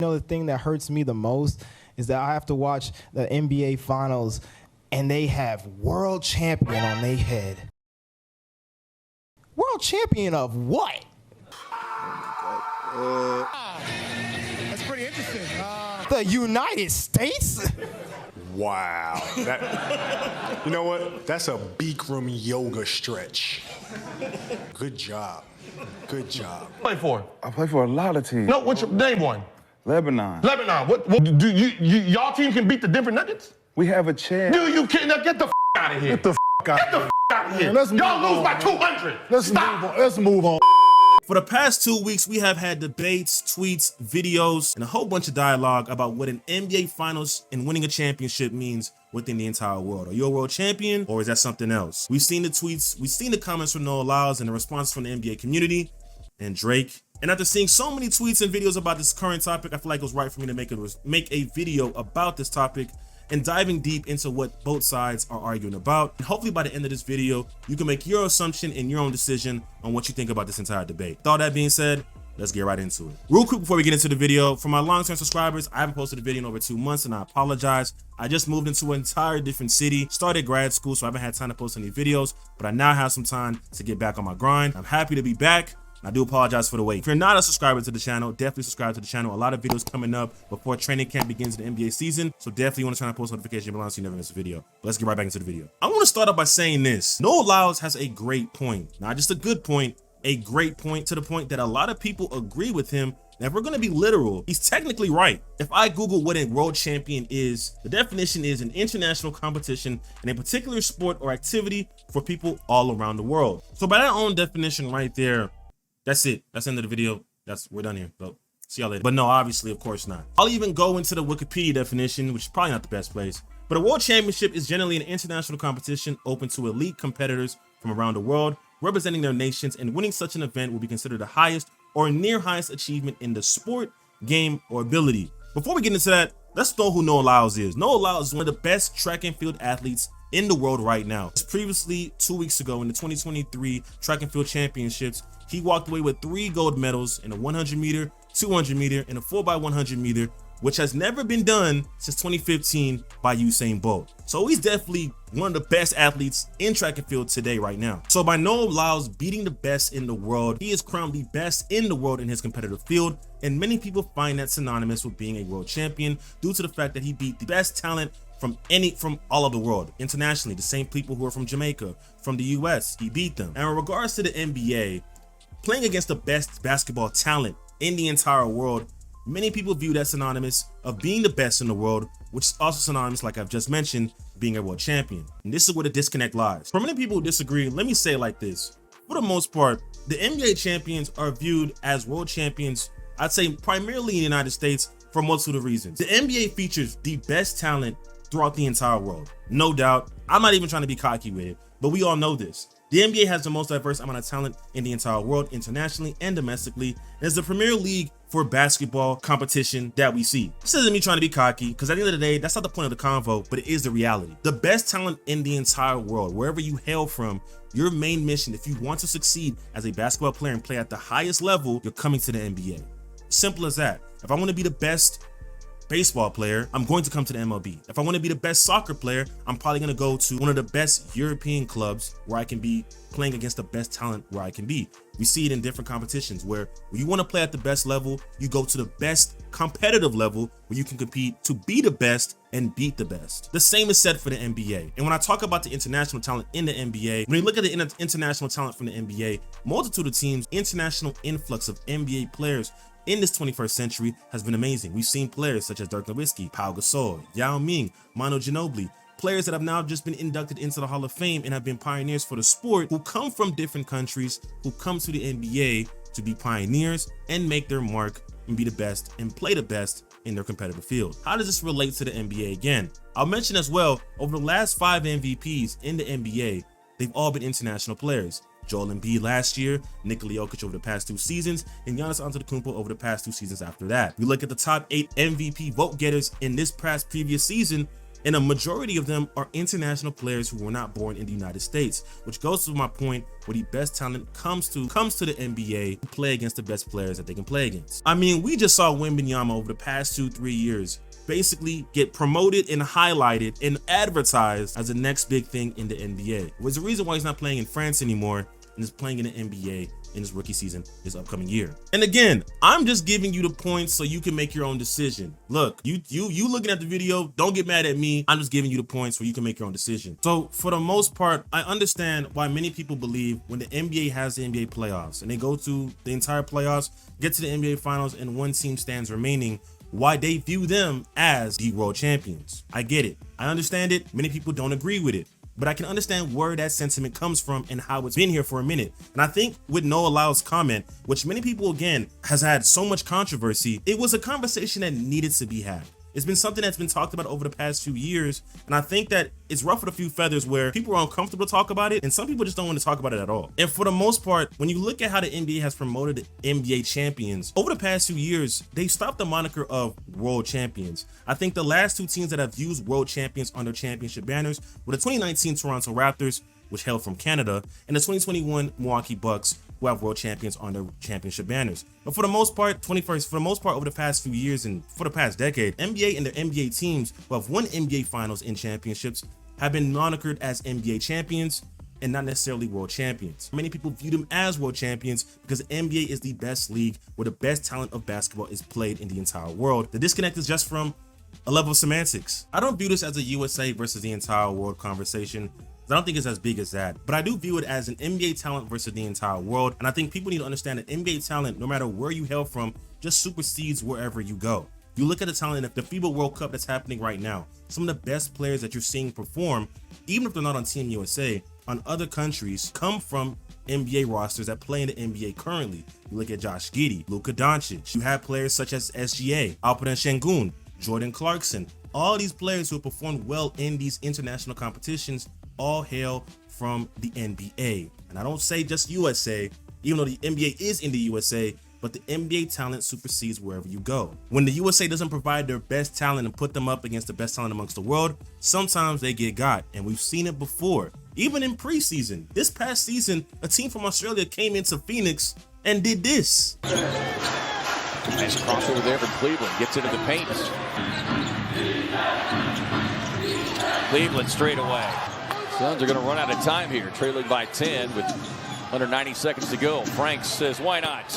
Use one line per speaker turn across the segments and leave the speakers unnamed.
You know, the thing that hurts me the most is that I have to watch the NBA Finals and they have world champion on their head. World champion of what?
That's pretty interesting.
The United States?
Wow. You know what? That's a Bikram yoga stretch. Good job. Good job.
Play for?
I play for a lot of teams.
No, what's your name one?
Lebanon.
Lebanon. What do y'all team can beat the Denver Nuggets?
We have a chance.
Do you can now get the out of here.
Get the out.
Get the out of here.
Let's
y'all
move
lose
on,
by
man.
200.
Let's move on.
For the past 2 weeks, we have had debates, tweets, videos, and a whole bunch of dialogue about what an NBA Finals and winning a championship means within the entire world. Are you a world champion, or is that something else? We've seen the tweets, we've seen the comments from Noah Lyles and the responses from the NBA community and Drake. And after seeing so many tweets and videos about this current topic, I feel like it was right for me to make a video about this topic and diving deep into what both sides are arguing about. And hopefully by the end of this video, you can make your assumption and your own decision on what you think about this entire debate. With all that being said, let's get right into it. Real quick before we get into the video, for my long-term subscribers, I haven't posted a video in over 2 months and I apologize. I just moved into an entire different city, started grad school, so I haven't had time to post any videos, but I now have some time to get back on my grind. I'm happy to be back. I do apologize for the wait. If you're not a subscriber to the channel, definitely subscribe to the channel. A lot of videos coming up before training camp begins in the NBA season, so definitely want to turn on post notification bell so you never miss a video. But let's get right back into the video. I want to start off by saying this. Noah Lyles has a great point. Not just a good point, a great point, to the point that a lot of people agree with him. Now, if we're going to be literal, he's technically right. If I Google what a world champion is, the definition is an international competition in a particular sport or activity for people all around the world. So by that own definition right there, that's it. That's the end of the video. We're done here. So see y'all later. But no, obviously, of course not. I'll even go into the Wikipedia definition, which is probably not the best place. But a world championship is generally an international competition open to elite competitors from around the world, representing their nations, and winning such an event will be considered the highest or near highest achievement in the sport, game, or ability. Before we get into that, let's know who Noah Lyles is. Noah Lyles is one of the best track and field athletes in the world right now. Previously, 2 weeks ago in the 2023 track and field championships, he walked away with 3 gold medals in a 100 meter, 200 meter, and a 4x100 meter, which has never been done since 2015 by Usain Bolt. So he's definitely one of the best athletes in track and field today right now. So by Noah Lyles beating the best in the world, he is crowned the best in the world in his competitive field, and many people find that synonymous with being a world champion due to the fact that he beat the best talent from all of the world internationally. The same people who are from Jamaica, from the US, he beat them. And in regards to the NBA, playing against the best basketball talent in the entire world, many people view that synonymous of being the best in the world, which is also synonymous, like I've just mentioned, being a world champion. And this is where the disconnect lies. For many people who disagree, let me say it like this. For the most part, the NBA champions are viewed as world champions, I'd say primarily in the United States, for a multitude of reasons. The NBA features the best talent throughout the entire world. No doubt. I'm not even trying to be cocky with it, but we all know this. The NBA has the most diverse amount of talent in the entire world, internationally and domestically, and is the premier league for basketball competition that we see. This isn't me trying to be cocky, because at the end of the day, that's not the point of the convo, but it is the reality. The best talent in the entire world, wherever you hail from, your main mission, if you want to succeed as a basketball player and play at the highest level, you're coming to the NBA. Simple as that. If I want to be the best baseball player, I'm going to come to the MLB. If I want to be the best soccer player, I'm probably going to go to one of the best European clubs where I can be playing against the best talent where I can be. We see it in different competitions where when you want to play at the best level, you go to the best competitive level where you can compete to be the best and beat the best. The same is said for the NBA. And when I talk about the international talent in the NBA, when you look at the international talent from the NBA, multitude of teams, international influx of NBA players in this 21st century has been amazing. We've seen players such as Dirk Nowitzki, Pau Gasol, Yao Ming, Manu Ginobili, players that have now just been inducted into the Hall of Fame and have been pioneers for the sport, who come from different countries, who come to the NBA to be pioneers and make their mark and be the best and play the best in their competitive field. How does this relate to the NBA again? I'll mention as well, over the last 5 MVPs in the NBA, they've all been international players. Joel Embiid last year, Nikola Jokic over the past 2 seasons, and Giannis Antetokounmpo over the past 2 seasons after that. We look at the top 8 MVP vote getters in this previous season, And a majority of them are international players who were not born in the United States, which goes to my point where the best talent comes to the NBA to play against the best players that they can play against. I mean, we just saw Wembanyama over the past 2-3 years basically get promoted and highlighted and advertised as the next big thing in the NBA. There's a reason why he's not playing in France anymore and is playing in the NBA in his rookie season this upcoming year. And again, I'm just giving you the points so you can make your own decision. Look, you looking at the video, don't get mad at me. I'm just giving you the points where you can make your own decision. So for the most part, I understand why many people believe when the NBA has the NBA playoffs and they go to the entire playoffs, get to the NBA finals, and one team stands remaining, why they view them as the world champions. I get it. I understand it. Many people don't agree with it, but I can understand where that sentiment comes from and how it's been here for a minute. And I think with Noah Lyles' comment, which many people, again, has had so much controversy, it was a conversation that needed to be had. It's been something that's been talked about over the past few years, and I think that it's ruffled a few feathers where people are uncomfortable to talk about it, and some people just don't want to talk about it at all. And for the most part, when you look at how the NBA has promoted the NBA champions, over the past few years, they stopped the moniker of world champions. I think the last two teams that have used world champions on their championship banners were the 2019 Toronto Raptors, which hailed from Canada, and the 2021 Milwaukee Bucks, who have world champions on their championship banners. But for the most part, over the past few years and for the past decade, NBA and their NBA teams who have won NBA finals and championships have been monikered as NBA champions and not necessarily world champions. Many people view them as world champions because the NBA is the best league where the best talent of basketball is played in the entire world. The disconnect is just from a level of semantics. I don't view this as a USA versus the entire world conversation. I don't think it's as big as that, but I do view it as an NBA talent versus the entire world. And I think people need to understand that NBA talent, no matter where you hail from, just supersedes wherever you go. You look at the talent of the FIBA World Cup that's happening right now. Some of the best players that you're seeing perform, even if they're not on Team USA, on other countries, come from NBA rosters that play in the NBA currently. You look at Josh Giddey, Luka Doncic. You have players such as SGA, Alperen Şengün, Jordan Clarkson. All these players who have performed well in these international competitions all hail from the NBA. And I don't say just USA, even though the NBA is in the USA, but the NBA talent supersedes wherever you go. When the USA doesn't provide their best talent and put them up against the best talent amongst the world, sometimes they get got, and we've seen it before. Even in preseason, this past season, a team from Australia came into Phoenix and did this.
Nice crossover there from Cleveland, gets into the paint. Cleveland straight away. Suns are going to run out of time here, trailing by 10 with under 90 seconds to go. Frank says, why not?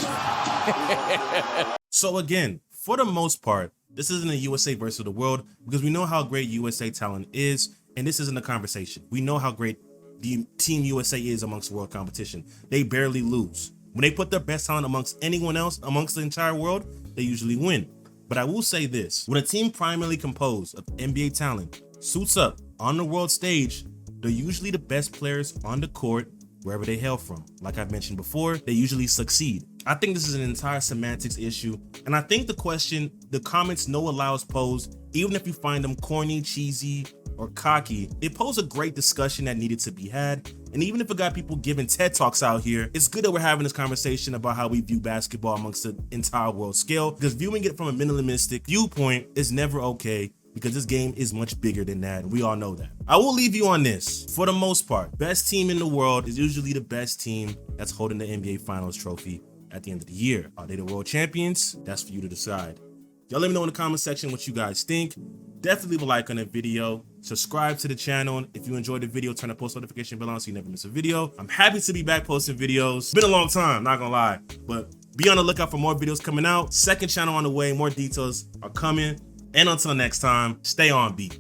So again, for the most part, this isn't a USA versus the world because we know how great USA talent is, and this isn't a conversation. We know how great the Team USA is amongst world competition. They barely lose. When they put their best talent amongst anyone else amongst the entire world, they usually win. But I will say this, when a team primarily composed of NBA talent suits up on the world stage, they're usually the best players on the court wherever they hail from. Like I've mentioned before, they usually succeed. I think this is an entire semantics issue, and I think the comments Noah Lyles posed, even if you find them corny, cheesy, or cocky, it posed a great discussion that needed to be had. And even if it got people giving TED Talks out here, it's good that we're having this conversation about how we view basketball amongst the entire world scale, because viewing it from a minimalistic viewpoint is never okay, because this game is much bigger than that. We all know that. I will leave you on this. For the most part, best team in the world is usually the best team that's holding the NBA Finals trophy at the end of the year. Are they the world champions? That's for you to decide. Y'all let me know in the comment section what you guys think. Definitely leave a like on the video. Subscribe to the channel. And if you enjoyed the video, turn the post notification bell on so you never miss a video. I'm happy to be back posting videos. It's been a long time, not gonna lie. But be on the lookout for more videos coming out. Second channel on the way. More details are coming. And until next time, stay on beat.